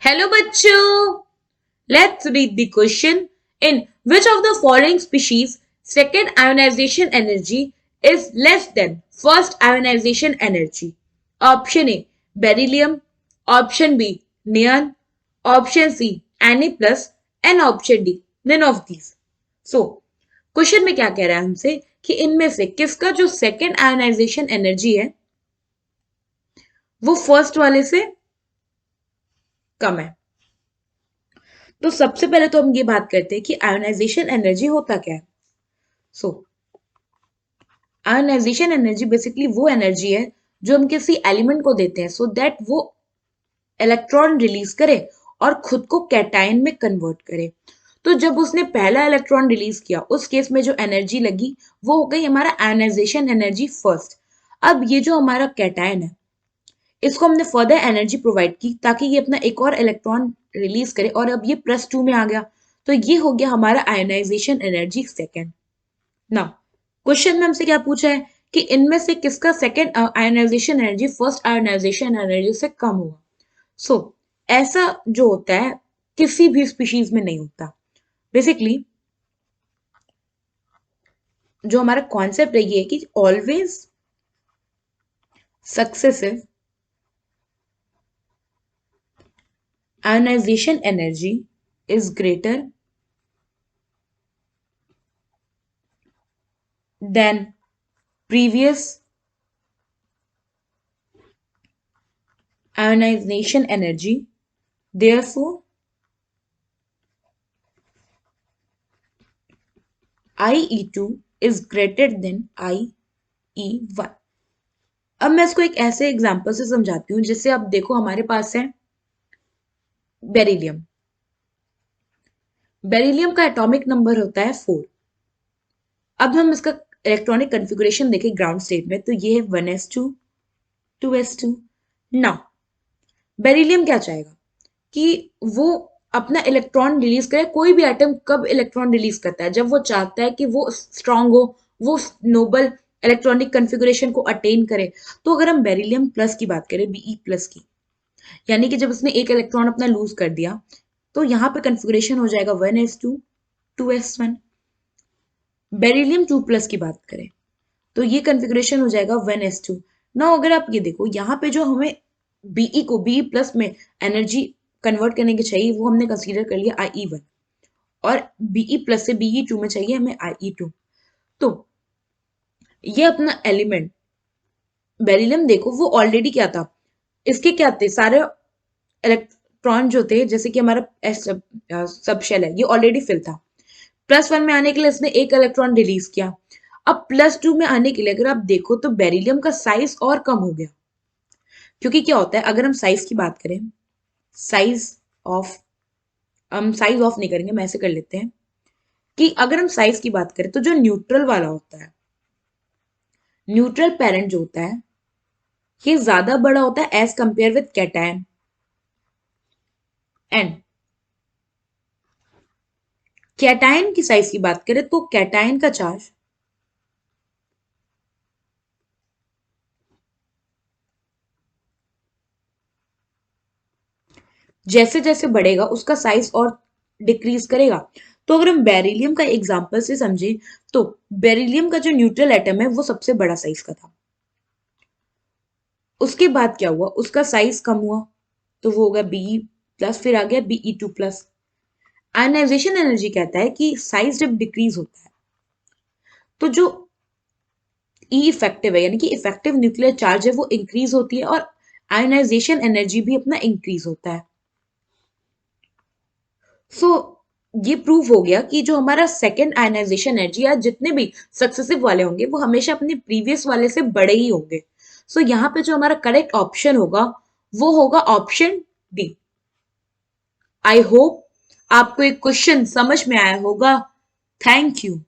Hello bachcho. Let's read the question. In which of the following species second ionization energy is less than first ionization energy? Option A beryllium, option B neon, option C Na+ and option D none of these. So question में क्या कह रहा है हमसे कि इनमें से किसका जो सेकेंड आयोनाइजेशन एनर्जी है वो फर्स्ट वाले से कम है। तो सबसे पहले तो हम ये बात करते हैं कि आयोनाइजेशन एनर्जी होता क्या है। सो आयोनाइजेशन एनर्जी बेसिकली वो एनर्जी है जो हम किसी एलिमेंट को देते हैं सो दैट वो इलेक्ट्रॉन रिलीज करे और खुद को कैटायन में कन्वर्ट करे। तो जब उसने पहला इलेक्ट्रॉन रिलीज किया उस केस में जो एनर्जी लगी वो हो गई हमारा आयोनाइजेशन एनर्जी फर्स्ट। अब ये जो हमारा कैटायन है इसको हमने फर्दर एनर्जी प्रोवाइड की ताकि ये अपना एक और इलेक्ट्रॉन रिलीज करे और अब ये +2 में आ गया। तो ये हो गया हमारा ionization energy second. Now question में हमसे क्या पूछा है कि इनमें से किसका second ionization energy first ionization energy से कम होगा। सो ऐसा जो होता है किसी भी स्पीशीज में नहीं होता। बेसिकली जो हमारा कॉन्सेप्ट है ये है कि always successive ionization energy is greater than previous ionization energy. Therefore, IE2 is greater than IE1. अब मैं इसको एक ऐसे एग्जांपल से समझाती हूँ जिससे आप देखो हमारे पास है बेरिलियम। बेरिलियम का एटॉमिक नंबर होता है 4। अब हम इसका इलेक्ट्रॉनिक कन्फिगुरेशन देखें ग्राउंड स्टेट में तो ये है 1s2 2s2। नाउ बेरिलियम क्या चाहेगा कि वो अपना इलेक्ट्रॉन रिलीज करे। कोई भी एटम कब इलेक्ट्रॉन रिलीज करता है जब वो चाहता है कि वो स्ट्रांग हो, वो नोबल इलेक्ट्रॉनिक कन्फिगुरेशन को अटेन करे। तो अगर हम बेरिलियम प्लस की बात करें Be+ की, यानी कि जब उसने एक इलेक्ट्रॉन अपना लूज कर दिया तो यहाँ पे कन्फिगुरेशन हो जाएगा 1s2 2s1। बेरिलियम 2+ की बात करें तो ये कन्फिगुरेशन हो जाएगा 1s2। ना अगर आप ये देखो यहाँ पे जो हमें Be को Be+ में एनर्जी कन्वर्ट करने की चाहिए वो हमने कंसीडर कर लिया IE1 और Be+ से Be2 में चाहिए हमें IE2। तो ये अपना एलिमेंट बेरिलियम देखो वो ऑलरेडी क्या था, इसके क्या थे सारे इलेक्ट्रॉन जो थे जैसे कि हमारा सब शेल है ये ऑलरेडी फिल था। +1 में आने के लिए इसने एक इलेक्ट्रॉन रिलीज किया। अब +2 में आने के लिए अगर आप देखो तो बेरिलियम का साइज और कम हो गया। क्योंकि क्या होता है अगर हम साइज की बात करें, साइज ऑफ हम साइज ऑफ नहीं करेंगे, मैं ऐसे कर लेते हैं कि अगर हम साइज की बात करें तो जो न्यूट्रल वाला होता है, न्यूट्रल पेरेंट जो होता है ये ज्यादा बड़ा होता है as compared with cation. And cation की साइज की बात करें तो कैटायन का चार्ज जैसे जैसे बढ़ेगा उसका साइज और डिक्रीज करेगा। तो अगर हम बेरिलियम का एग्जांपल से समझे तो बेरिलियम का जो न्यूट्रल एटम है वो सबसे बड़ा साइज का था। उसके बाद क्या हुआ, उसका साइज कम हुआ तो वो हो गया Be+, फिर आ गया Be2+। आयनाइजेशन एनर्जी कहता है कि साइज जब डिक्रीज होता है तो जो ई इफेक्टिव है यानी कि इफेक्टिव न्यूक्लियर चार्ज है वो इंक्रीज होती है और आयनाइजेशन एनर्जी भी अपना इंक्रीज होता है। सो ये प्रूव हो गया कि जो हमारा सेकेंड आयनाइजेशन एनर्जी या जितने भी सक्सेसिव वाले होंगे वो हमेशा अपने प्रीवियस वाले से बड़े ही होंगे। सो यहाँ पे जो हमारा करेक्ट ऑप्शन होगा वो होगा ऑप्शन डी। आई होप आपको एक क्वेश्चन समझ में आया होगा। Thank you.